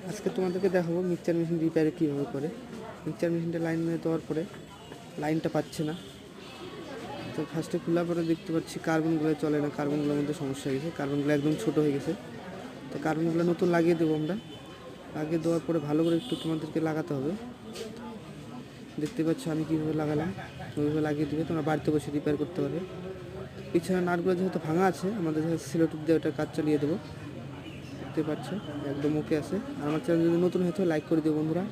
আজকে তোমাদেরকে দেখাবো মিক্সচার মেশিন রিপেয়ার কীভাবে করে। মিক্সচার মেশিনটা লাইন মেরে দেওয়ার পরে লাইনটা পাচ্ছে না, তো ফার্স্টে খোলার পরে দেখতে পাচ্ছি কার্বনগুলো চলে না, কার্বনগুলোর মধ্যে সমস্যা হয়ে গেছে, কার্বনগুলো একদম ছোটো হয়ে গেছে। তো কার্বনগুলো নতুন লাগিয়ে দেবো আমরা। লাগিয়ে দেওয়ার পরে ভালো করে একটু তোমাদেরকে লাগাতে হবে। দেখতে পাচ্ছ আমি কীভাবে লাগালাম, ওইভাবে লাগিয়ে দেবে, তোমরা বাড়িতে বসে রিপেয়ার করতে পারবে। পিছনে নাটগুলো যেহেতু ভাঙা আছে, আমাদের সেলোটেপ দিয়ে ওটা কাজ চালিয়ে দেবো। দেখতে পাচ্ছ একদম ওকে আছে। আর আমার চ্যানেল যদি নতুন হয়তো লাইক করে দিও বন্ধুরা।